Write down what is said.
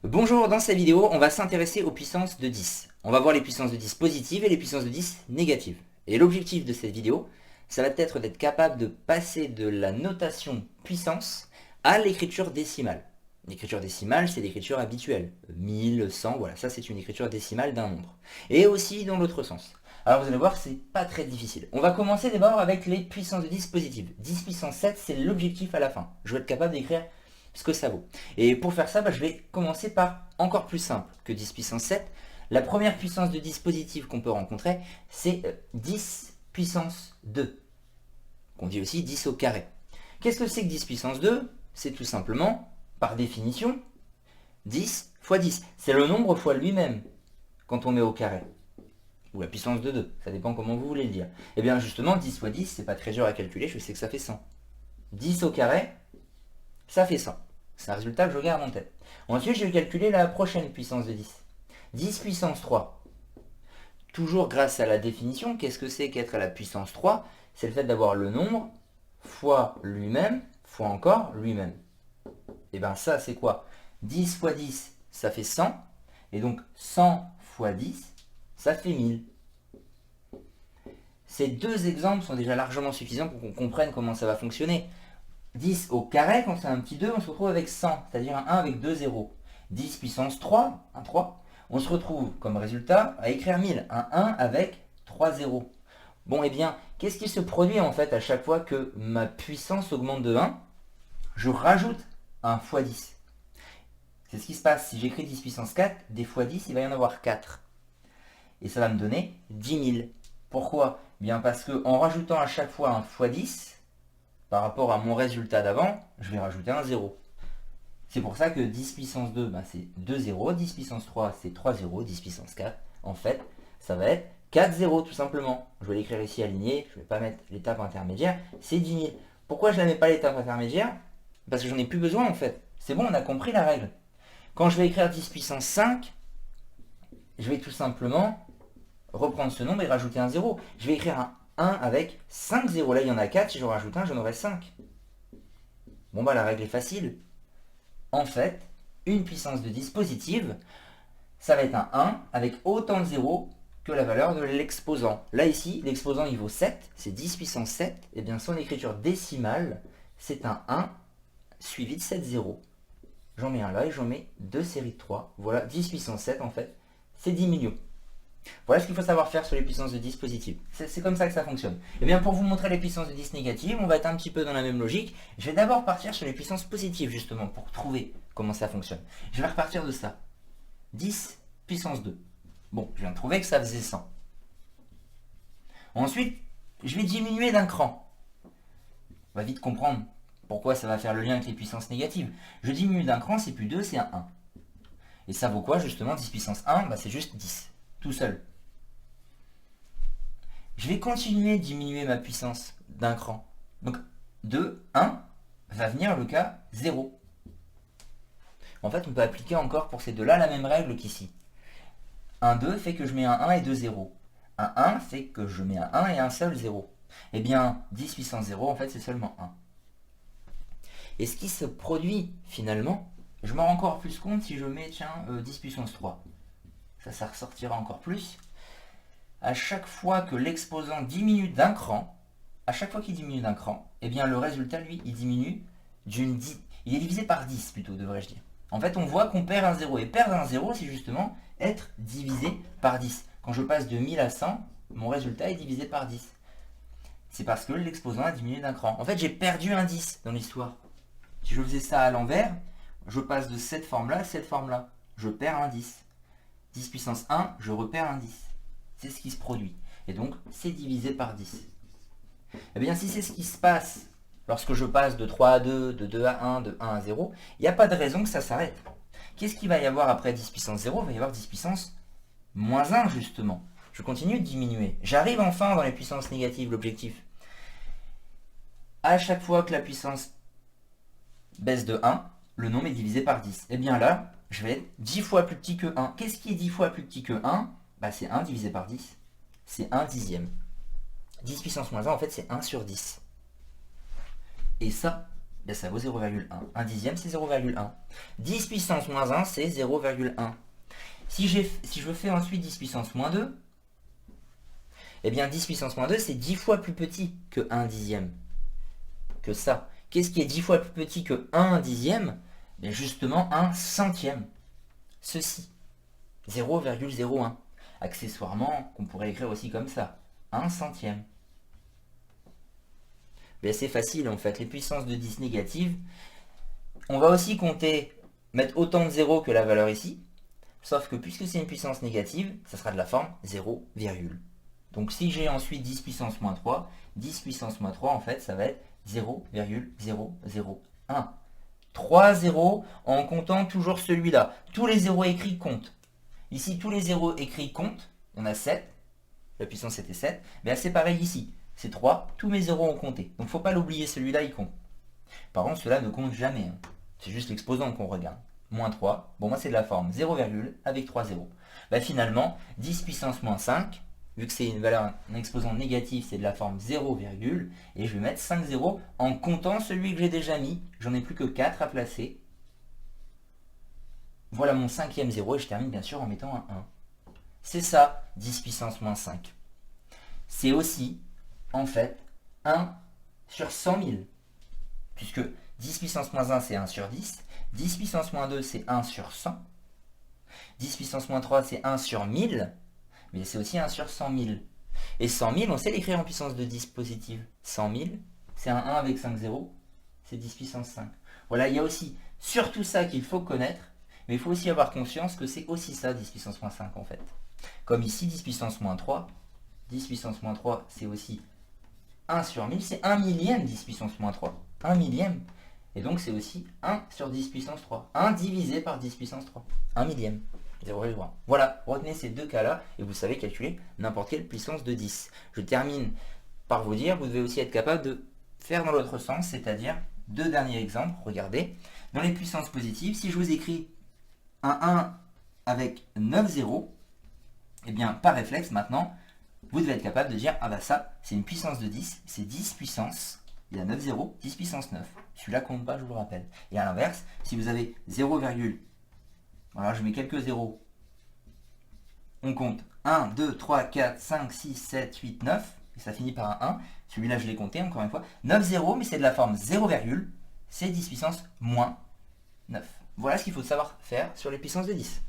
Bonjour, dans cette vidéo, on va s'intéresser aux puissances de 10. On va voir les puissances de 10 positives et les puissances de 10 négatives. Et l'objectif de cette vidéo, ça va être d'être capable de passer de la notation puissance à l'écriture décimale. L'écriture décimale, c'est l'écriture habituelle. 1000, 100, voilà, ça c'est une écriture décimale d'un nombre. Et aussi dans l'autre sens. Alors vous allez voir, c'est pas très difficile. On va commencer d'abord avec les puissances de 10 positives. 10 puissance 7, c'est l'objectif à la fin. Je vais être capable d'écrire ce que ça vaut. Et pour faire ça, je vais commencer par encore plus simple que 10 puissance 7. La première puissance de 10 positive qu'on peut rencontrer, c'est 10 puissance 2, qu'on dit aussi 10 au carré. Qu'est-ce que c'est que 10 puissance 2? C'est tout simplement, par définition, 10 fois 10. C'est le nombre fois lui-même quand on met au carré. Ou la puissance de 2, ça dépend comment vous voulez le dire. Et bien justement, 10 fois 10, c'est pas très dur à calculer, je sais que ça fait 100. 10 au carré, ça fait 100. C'est un résultat que je garde en tête. Ensuite, je vais calculer la prochaine puissance de 10. 10 puissance 3. Toujours grâce à la définition, qu'est-ce que c'est qu'être à la puissance 3? C'est le fait d'avoir le nombre fois lui-même, fois encore lui-même. Et bien ça, c'est quoi? 10 fois 10, ça fait 100. Et donc 100 fois 10, ça fait 1000. Ces deux exemples sont déjà largement suffisants pour qu'on comprenne comment ça va fonctionner. 10 au carré, quand c'est un petit 2, on se retrouve avec 100, c'est-à-dire un 1 avec 2 zéros. 10 puissance 3, un 3, on se retrouve comme résultat à écrire 1000, un 1 avec 3 zéros. Bon, et bien, qu'est-ce qui se produit en fait à chaque fois que ma puissance augmente de 1? Je rajoute un fois 10. C'est ce qui se passe. Si j'écris 10 puissance 4, des fois 10, il va y en avoir 4. Et ça va me donner 10 000. Pourquoi? Bien parce qu'en rajoutant à chaque fois un fois 10, par rapport à mon résultat d'avant, je vais rajouter un 0. C'est pour ça que 10 puissance 2, c'est 2 zéros, 10 puissance 3, c'est 3 zéros, 10 puissance 4, en fait, ça va être 4 zéros tout simplement. Je vais l'écrire ici aligné, je ne vais pas mettre l'étape intermédiaire, c'est 10 000. Pourquoi je ne la mets pas l'étape intermédiaire? Parce que j'en ai plus besoin en fait. C'est bon, on a compris la règle. Quand je vais écrire 10 puissance 5, je vais tout simplement reprendre ce nombre et rajouter un 0. Je vais écrire un 1 avec 5 zéros. Là, il y en a 4, si je rajoute un, j'en aurai 5. Bon, la règle est facile. En fait, une puissance de 10 positive, ça va être un 1 avec autant de zéros que la valeur de l'exposant. Là, ici, l'exposant, il vaut 7, c'est 10 puissance 7. Et bien, son écriture décimale, c'est un 1 suivi de 7 zéros. J'en mets un là et j'en mets deux séries de 3. Voilà, 10 puissance 7, en fait, c'est 10 millions. Voilà ce qu'il faut savoir faire sur les puissances de 10 positives. C'est comme ça que ça fonctionne. Et bien pour vous montrer les puissances de 10 négatives, on va être un petit peu dans la même logique. Je vais d'abord partir sur les puissances positives justement pour trouver comment ça fonctionne. Je vais repartir de ça. 10 puissance 2. Bon, je viens de trouver que ça faisait 100. Ensuite, je vais diminuer d'un cran. On va vite comprendre pourquoi ça va faire le lien avec les puissances négatives. Je diminue d'un cran, c'est plus 2, c'est un 1. Et ça vaut quoi justement 10 puissance 1? C'est juste 10. Tout seul. Je vais continuer de diminuer ma puissance d'un cran. Donc de 1 va venir le cas 0. En fait, on peut appliquer encore pour ces deux-là la même règle qu'ici. Un 2 fait que je mets un 1 et deux zéros. Un 1 fait que je mets un 1 et un seul 0. Eh bien, 10 puissance 0, en fait, c'est seulement 1. Et ce qui se produit, finalement, je m'en rends encore plus compte si je mets, 10 puissance 3. Ça ressortira encore plus. À chaque fois que l'exposant diminue d'un cran, à chaque fois qu'il diminue d'un cran, eh bien le résultat, lui, il diminue d'une 10. Il est divisé par 10 plutôt, devrais-je dire. En fait, on voit qu'on perd un 0. Et perdre un 0, c'est justement être divisé par 10. Quand je passe de 1000 à 100, mon résultat est divisé par 10. C'est parce que l'exposant a diminué d'un cran. En fait, j'ai perdu un 10 dans l'histoire. Si je faisais ça à l'envers, je passe de cette forme-là à cette forme-là. Je perds un 10. 10 puissance 1, je repère un 10. C'est ce qui se produit. Et donc, c'est divisé par 10. Eh bien, si c'est ce qui se passe lorsque je passe de 3 à 2, de 2 à 1, de 1 à 0, il n'y a pas de raison que ça s'arrête. Qu'est-ce qu'il va y avoir après 10 puissance 0? Il va y avoir 10 puissance moins 1, justement. Je continue de diminuer. J'arrive enfin dans les puissances négatives, l'objectif. À chaque fois que la puissance baisse de 1, le nombre est divisé par 10. Et bien là, je vais être 10 fois plus petit que 1. Qu'est-ce qui est 10 fois plus petit que 1? C'est 1 divisé par 10. C'est 1 dixième. 10 puissance moins 1, en fait, c'est 1 sur 10. Et ça, bien ça vaut 0,1. 1 dixième, c'est 0,1. 10 puissance moins 1, c'est 0,1. Si je fais ensuite 10 puissance moins 2, eh bien 10 puissance moins 2, c'est 10 fois plus petit que 1 dixième. Que ça. Qu'est-ce qui est 10 fois plus petit que 1 dixième? Bien justement 1 centième. Ceci. 0,01. Accessoirement, qu'on pourrait écrire aussi comme ça. 1 centième. Bien c'est facile en fait. Les puissances de 10 négatives, on va aussi compter, mettre autant de zéros que la valeur ici. Sauf que puisque c'est une puissance négative, ça sera de la forme 0, donc si j'ai ensuite 10 puissance moins 3, 10 puissance moins 3, en fait, ça va être 0,001. 3 zéros en comptant toujours celui-là. Tous les zéros écrits comptent. Ici, tous les zéros écrits comptent. On a 7. La puissance était 7. Mais c'est pareil ici. C'est 3. Tous mes zéros ont compté. Donc il ne faut pas l'oublier, celui-là, il compte. Par contre, cela ne compte jamais. Hein. C'est juste l'exposant qu'on regarde. Moins 3. Bon, moi, c'est de la forme 0, avec 3 zéros. Finalement, 10 puissance moins 5, vu que c'est une valeur, un exposant négatif, c'est de la forme 0, et je vais mettre 5 zéros en comptant celui que j'ai déjà mis. J'en ai plus que 4 à placer. Voilà mon cinquième zéro, et je termine bien sûr en mettant un 1. C'est ça, 10 puissance moins 5. C'est aussi, en fait, 1 sur 100 000. Puisque 10 puissance moins 1, c'est 1 sur 10. 10 puissance moins 2, c'est 1 sur 100. 10 puissance moins 3, c'est 1 sur 1000. Mais c'est aussi 1 sur 100 000. Et 100 000, on sait l'écrire en puissance de 10 positive. 100 000, c'est un 1 avec 5 zéros. C'est 10 puissance 5. Voilà, il y a aussi surtout ça qu'il faut connaître. Mais il faut aussi avoir conscience que c'est aussi ça, 10 puissance moins 5 en fait. Comme ici, 10 puissance moins 3. 10 puissance moins 3, c'est aussi 1 sur 1000. C'est 1 millième 10 puissance moins 3. 1 millième. Et donc c'est aussi 1 sur 10 puissance 3. 1 divisé par 10 puissance 3. 1 millième. 0,1. Voilà, retenez ces deux cas-là et vous savez calculer n'importe quelle puissance de 10. Je termine par vous dire, vous devez aussi être capable de faire dans l'autre sens, c'est-à-dire deux derniers exemples. Regardez, dans les puissances positives, si je vous écris un 1 avec 9 zéros, eh bien par réflexe maintenant, vous devez être capable de dire, ah bah ça, c'est une puissance de 10, c'est 10 puissance, il y a 9 zéros, 10 puissance 9. Celui-là compte pas, je vous le rappelle. Et à l'inverse, si vous avez 0, voilà, je mets quelques zéros. On compte 1, 2, 3, 4, 5, 6, 7, 8, 9. Et ça finit par un 1. Celui-là, je l'ai compté encore une fois. 9 zéros, mais c'est de la forme 0, c'est 10 puissance moins 9. Voilà ce qu'il faut savoir faire sur les puissances de 10.